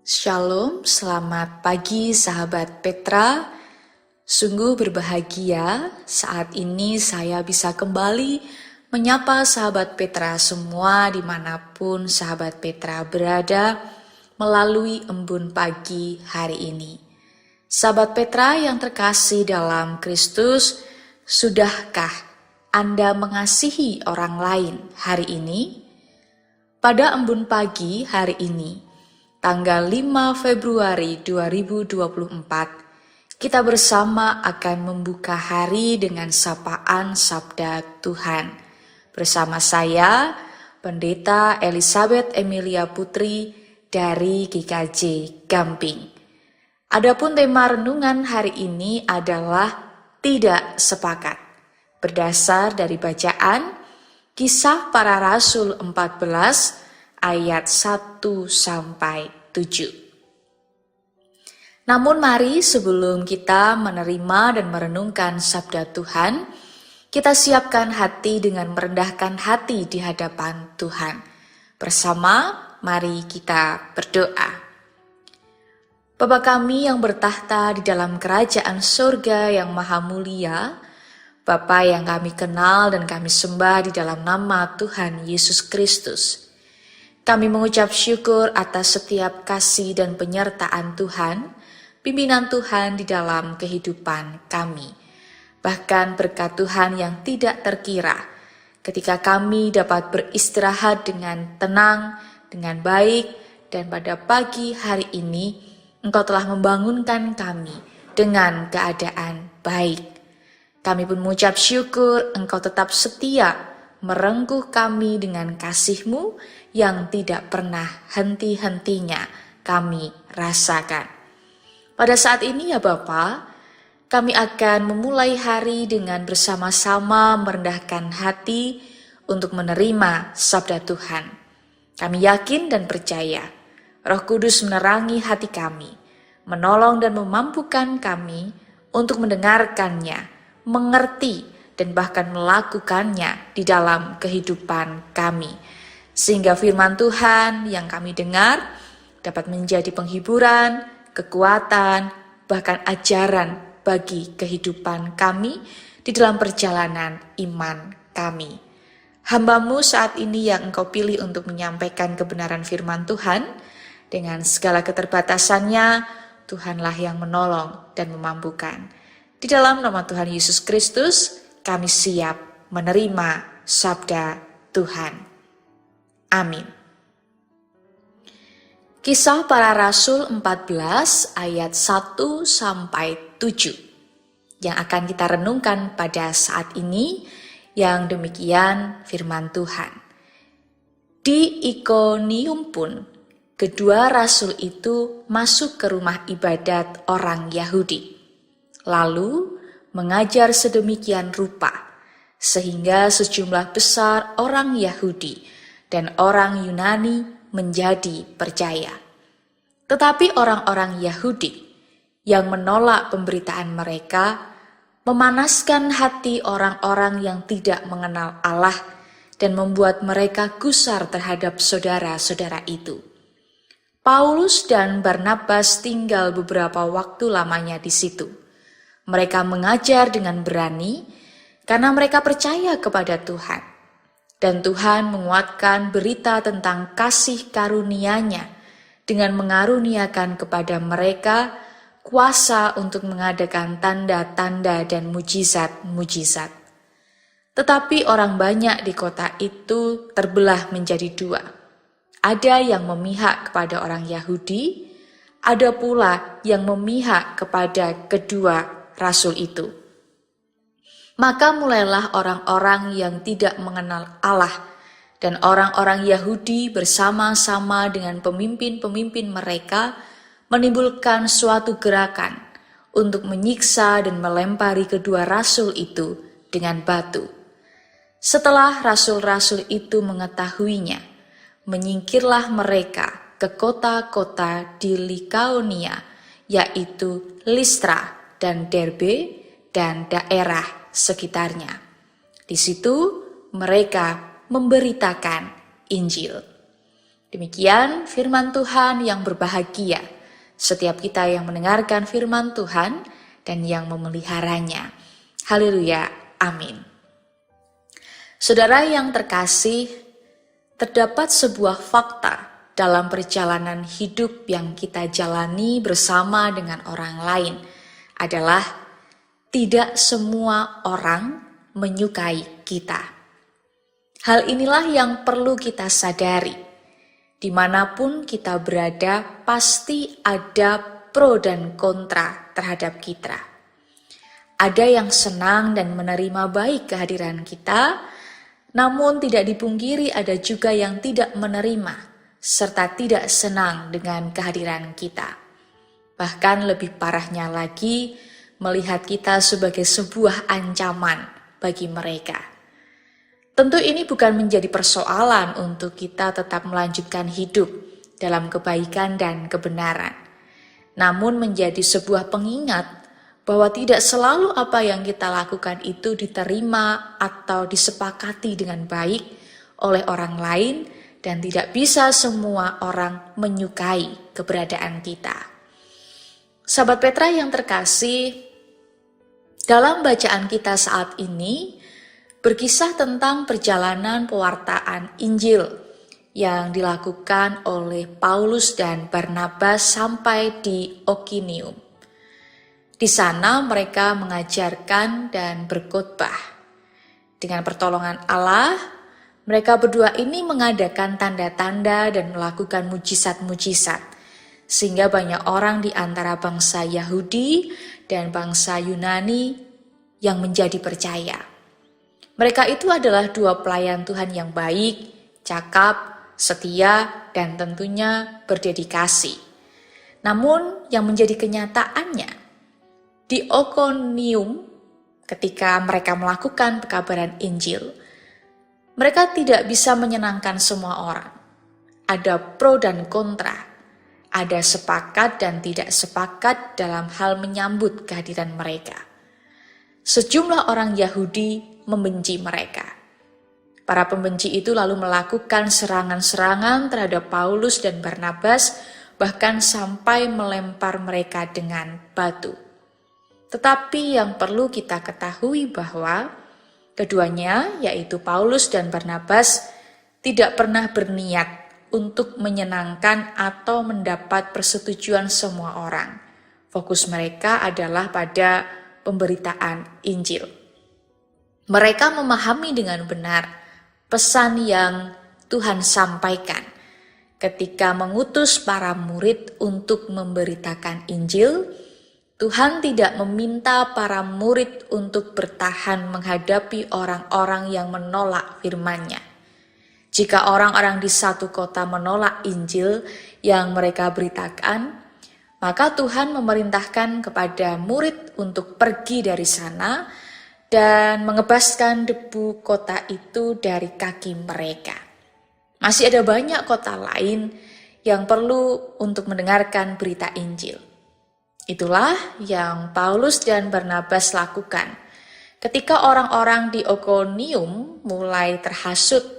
Shalom, selamat pagi sahabat Petra. Sungguh berbahagia saat ini saya bisa kembali menyapa sahabat Petra semua dimanapun sahabat Petra berada melalui embun pagi hari ini. Sahabat Petra yang terkasih dalam Kristus, sudahkah Anda mengasihi orang lain hari ini? Pada embun pagi hari ini, tanggal 5 Februari 2024, kita bersama akan membuka hari dengan sapaan Sabda Tuhan. Bersama saya, Pendeta Elizabeth Emilia Putri dari GKJ Gamping. Adapun tema renungan hari ini adalah tidak sepakat. Berdasar dari bacaan Kisah Para Rasul 14 ayat 1-7. Namun mari sebelum kita menerima dan merenungkan sabda Tuhan, kita siapkan hati dengan merendahkan hati di hadapan Tuhan. Bersama, mari kita berdoa. Bapa kami yang bertahta di dalam kerajaan surga yang maha mulia, Bapa yang kami kenal dan kami sembah di dalam nama Tuhan Yesus Kristus. Kami mengucap syukur atas setiap kasih dan penyertaan Tuhan, pimpinan Tuhan di dalam kehidupan kami. Bahkan berkat Tuhan yang tidak terkira, ketika kami dapat beristirahat dengan tenang, dengan baik, dan pada pagi hari ini, Engkau telah membangunkan kami dengan keadaan baik. Kami pun mengucap syukur Engkau tetap setia, merengkuh kami dengan kasih-Mu yang tidak pernah henti-hentinya kami rasakan. Pada saat ini ya Bapa, kami akan memulai hari dengan bersama-sama merendahkan hati untuk menerima sabda Tuhan. Kami yakin dan percaya Roh Kudus menerangi hati kami, menolong dan memampukan kami untuk mendengarkannya, mengerti dan bahkan melakukannya di dalam kehidupan kami. Sehingga firman Tuhan yang kami dengar dapat menjadi penghiburan, kekuatan, bahkan ajaran bagi kehidupan kami di dalam perjalanan iman kami. Hamba-Mu saat ini yang Engkau pilih untuk menyampaikan kebenaran firman Tuhan, dengan segala keterbatasannya, Tuhanlah yang menolong dan memampukan. Di dalam nama Tuhan Yesus Kristus, kami siap menerima sabda Tuhan. Amin. Kisah Para Rasul 14 ayat 1-7 yang akan kita renungkan pada saat ini, yang demikian firman Tuhan. Di Ikonium pun, kedua rasul itu masuk ke rumah ibadat orang Yahudi, lalu mengajar sedemikian rupa, sehingga sejumlah besar orang Yahudi dan orang Yunani menjadi percaya. Tetapi orang-orang Yahudi yang menolak pemberitaan mereka memanaskan hati orang-orang yang tidak mengenal Allah dan membuat mereka gusar terhadap saudara-saudara itu. Paulus dan Barnabas tinggal beberapa waktu lamanya di situ. Mereka mengajar dengan berani karena mereka percaya kepada Tuhan. Dan Tuhan menguatkan berita tentang kasih karunia-Nya dengan mengaruniakan kepada mereka kuasa untuk mengadakan tanda-tanda dan mujizat-mujizat. Tetapi orang banyak di kota itu terbelah menjadi dua. Ada yang memihak kepada orang Yahudi, ada pula yang memihak kepada kedua rasul itu. Maka mulailah orang-orang yang tidak mengenal Allah dan orang-orang Yahudi bersama-sama dengan pemimpin-pemimpin mereka menimbulkan suatu gerakan untuk menyiksa dan melempari kedua rasul itu dengan batu. Setelah rasul-rasul itu mengetahuinya, menyingkirlah mereka ke kota-kota di Likaonia, yaitu Listra dan Derbe dan daerah sekitarnya. Di situ mereka memberitakan Injil. Demikian firman Tuhan yang berbahagia setiap kita yang mendengarkan firman Tuhan dan yang memeliharanya. Haleluya, amin. Saudara yang terkasih, terdapat sebuah fakta dalam perjalanan hidup yang kita jalani bersama dengan orang lain adalah tidak semua orang menyukai kita. Hal inilah yang perlu kita sadari. Dimanapun kita berada, pasti ada pro dan kontra terhadap kita. Ada yang senang dan menerima baik kehadiran kita, namun tidak dipungkiri ada juga yang tidak menerima serta tidak senang dengan kehadiran kita. Bahkan lebih parahnya lagi, melihat kita sebagai sebuah ancaman bagi mereka. Tentu ini bukan menjadi persoalan untuk kita tetap melanjutkan hidup dalam kebaikan dan kebenaran. Namun menjadi sebuah pengingat bahwa tidak selalu apa yang kita lakukan itu diterima atau disepakati dengan baik oleh orang lain dan tidak bisa semua orang menyukai keberadaan kita. Sahabat Petra yang terkasih, dalam bacaan kita saat ini berkisah tentang perjalanan pewartaan Injil yang dilakukan oleh Paulus dan Barnabas sampai di Ikonium. Di sana mereka mengajarkan dan berkhotbah. Dengan pertolongan Allah, mereka berdua ini mengadakan tanda-tanda dan melakukan mujizat-mujizat, sehingga banyak orang di antara bangsa Yahudi dan bangsa Yunani yang menjadi percaya. Mereka itu adalah dua pelayan Tuhan yang baik, cakap, setia, dan tentunya berdedikasi. Namun yang menjadi kenyataannya, di Ikonium ketika mereka melakukan pekabaran Injil, mereka tidak bisa menyenangkan semua orang. Ada pro dan kontra, ada sepakat dan tidak sepakat dalam hal menyambut kehadiran mereka. Sejumlah orang Yahudi membenci mereka. Para pembenci itu lalu melakukan serangan-serangan terhadap Paulus dan Barnabas, bahkan sampai melempar mereka dengan batu. Tetapi yang perlu kita ketahui bahwa keduanya, yaitu Paulus dan Barnabas, tidak pernah berniat untuk menyenangkan atau mendapat persetujuan semua orang. Fokus mereka adalah pada pemberitaan Injil. Mereka memahami dengan benar pesan yang Tuhan sampaikan ketika mengutus para murid untuk memberitakan Injil. Tuhan tidak meminta para murid untuk bertahan menghadapi orang-orang yang menolak firman-Nya. Jika orang-orang di satu kota menolak Injil yang mereka beritakan, maka Tuhan memerintahkan kepada murid untuk pergi dari sana dan mengebaskan debu kota itu dari kaki mereka. Masih ada banyak kota lain yang perlu untuk mendengarkan berita Injil. Itulah yang Paulus dan Barnabas lakukan. Ketika orang-orang di Ikonium mulai terhasut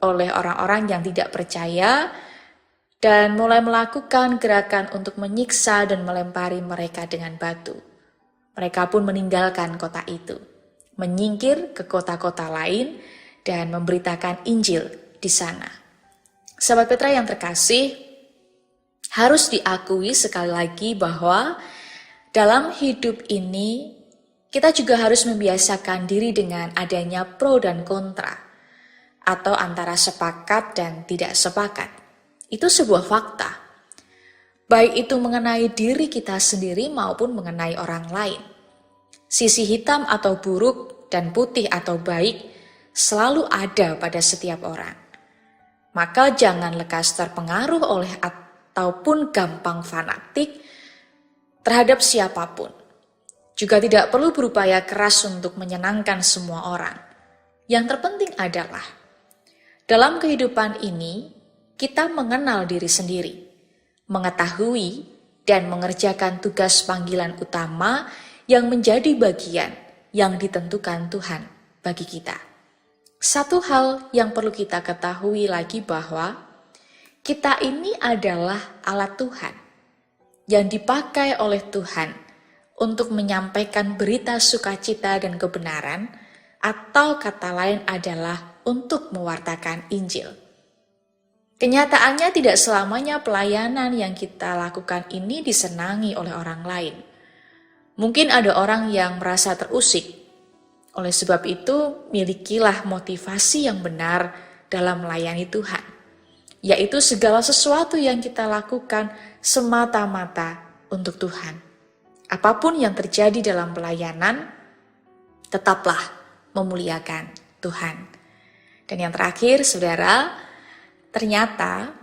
oleh orang-orang yang tidak percaya dan mulai melakukan gerakan untuk menyiksa dan melempari mereka dengan batu, mereka pun meninggalkan kota itu, menyingkir ke kota-kota lain dan memberitakan Injil di sana. Sahabat Petra yang terkasih, harus diakui sekali lagi bahwa dalam hidup ini kita juga harus membiasakan diri dengan adanya pro dan kontra, atau antara sepakat dan tidak sepakat. Itu sebuah fakta, baik itu mengenai diri kita sendiri maupun mengenai orang lain. Sisi hitam atau buruk dan putih atau baik selalu ada pada setiap orang. Maka jangan lekas terpengaruh oleh ataupun gampang fanatik terhadap siapapun. Juga tidak perlu berupaya keras untuk menyenangkan semua orang. Yang terpenting adalah dalam kehidupan ini kita mengenal diri sendiri, mengetahui dan mengerjakan tugas panggilan utama yang menjadi bagian yang ditentukan Tuhan bagi kita. Satu hal yang perlu kita ketahui lagi bahwa Kita ini adalah alat Tuhan yang dipakai oleh Tuhan untuk menyampaikan berita sukacita dan kebenaran, atau kata lain adalah untuk mewartakan Injil. Kenyataannya tidak selamanya pelayanan yang kita lakukan ini disenangi oleh orang lain. Mungkin ada orang yang merasa terusik. Oleh sebab itu, milikilah motivasi yang benar dalam melayani Tuhan, yaitu segala sesuatu yang kita lakukan semata-mata untuk Tuhan. Apapun yang terjadi dalam pelayanan, tetaplah memuliakan Tuhan. Dan yang terakhir, saudara, ternyata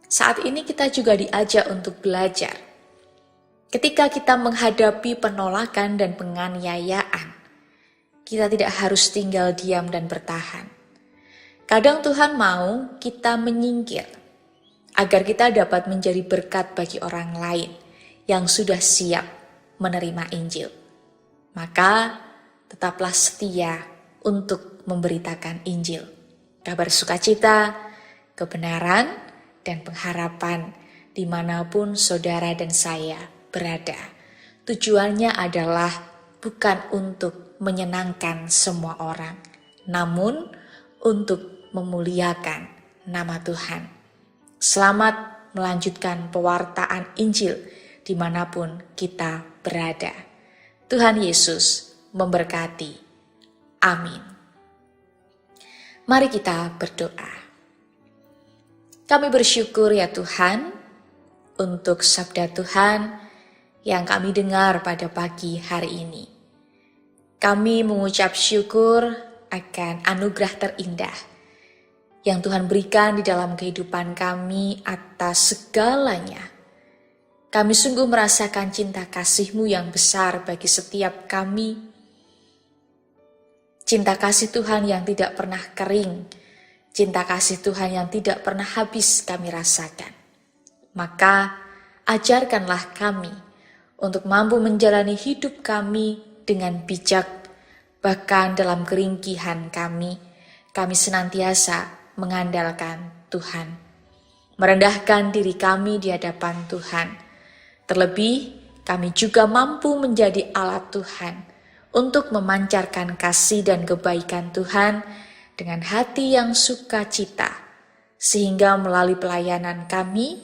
saat ini kita juga diajak untuk belajar. Ketika kita menghadapi penolakan dan penganiayaan, kita tidak harus tinggal diam dan bertahan. Kadang Tuhan mau kita menyingkir, agar kita dapat menjadi berkat bagi orang lain yang sudah siap menerima Injil. Maka tetaplah setia untuk memberitakan Injil, kabar sukacita, kebenaran, dan pengharapan dimanapun saudara dan saya berada. Tujuannya adalah bukan untuk menyenangkan semua orang, namun untuk memuliakan nama Tuhan. Selamat melanjutkan pewartaan Injil dimanapun kita berada. Tuhan Yesus memberkati. Amin. Mari kita berdoa. Kami bersyukur ya Tuhan untuk sabda Tuhan yang kami dengar pada pagi hari ini. Kami mengucap syukur akan anugerah terindah yang Tuhan berikan di dalam kehidupan kami atas segalanya. Kami sungguh merasakan cinta kasih-Mu yang besar bagi setiap kami. Cinta kasih Tuhan yang tidak pernah kering, cinta kasih Tuhan yang tidak pernah habis kami rasakan. Maka ajarkanlah kami untuk mampu menjalani hidup kami dengan bijak, bahkan dalam keringkihan kami senantiasa mengandalkan Tuhan, merendahkan diri kami di hadapan Tuhan. Terlebih, kami juga mampu menjadi alat Tuhan untuk memancarkan kasih dan kebaikan Tuhan dengan hati yang sukacita, sehingga melalui pelayanan kami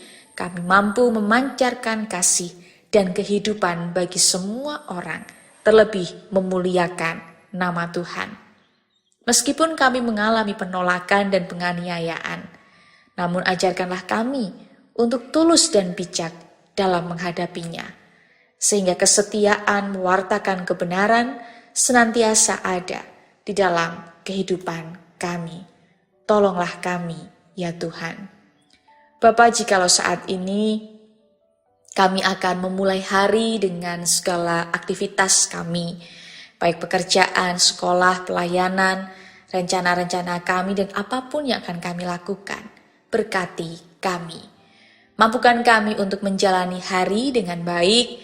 mampu memancarkan kasih dan kehidupan bagi semua orang, terlebih memuliakan nama Tuhan. Meskipun kami mengalami penolakan dan penganiayaan, namun ajarkanlah kami untuk tulus dan bijak dalam menghadapinya, sehingga kesetiaan mewartakan kebenaran senantiasa ada di dalam kehidupan kami. Tolonglah kami, ya Tuhan. Bapa, jikalau saat ini kami akan memulai hari dengan segala aktivitas kami, baik pekerjaan, sekolah, pelayanan, rencana-rencana kami, dan apapun yang akan kami lakukan, berkati kami. Mampukan kami untuk menjalani hari dengan baik,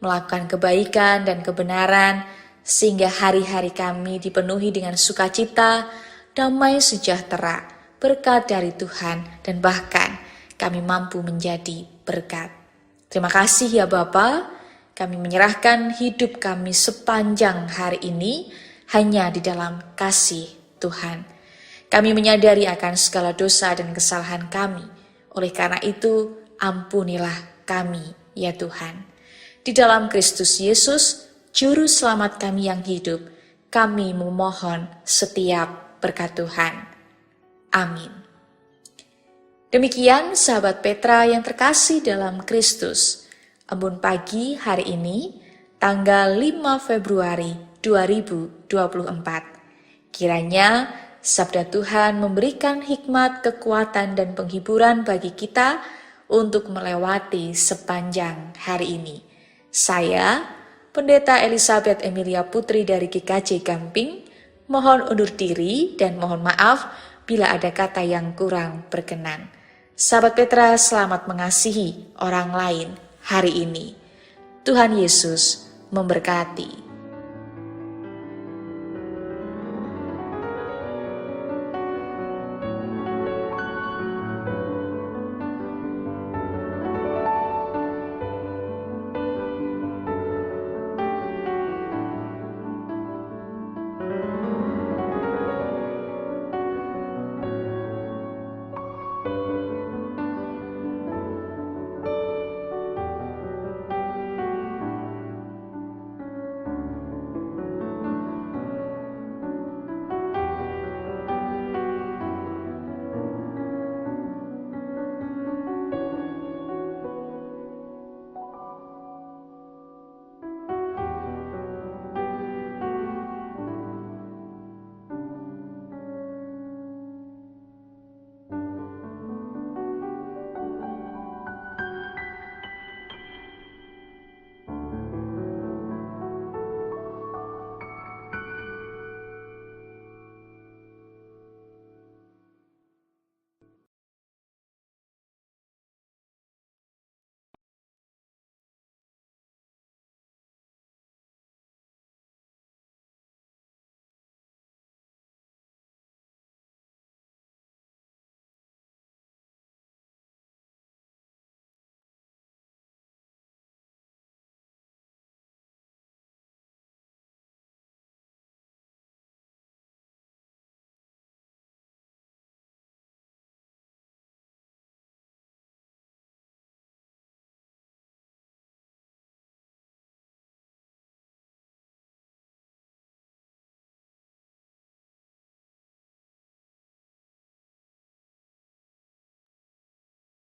melakukan kebaikan dan kebenaran, sehingga hari-hari kami dipenuhi dengan sukacita, damai sejahtera, berkat dari Tuhan, dan bahkan kami mampu menjadi berkat. Terima kasih ya Bapa. Kami menyerahkan hidup kami sepanjang hari ini hanya di dalam kasih Tuhan. Kami menyadari akan segala dosa dan kesalahan kami. Oleh karena itu, ampunilah kami, ya Tuhan. Di dalam Kristus Yesus, Juru Selamat kami yang hidup, kami memohon setiap berkat Tuhan. Amin. Demikian sahabat Petra yang terkasih dalam Kristus. Embun pagi hari ini, tanggal 5 Februari 2024. Kiranya sabda Tuhan memberikan hikmat, kekuatan, dan penghiburan bagi kita untuk melewati sepanjang hari ini. Saya, Pendeta Elizabeth Emilia Putri dari GKJ Gamping, mohon undur diri dan mohon maaf bila ada kata yang kurang berkenan. Sahabat Petra, selamat mengasihi orang lain hari ini. Tuhan Yesus memberkati.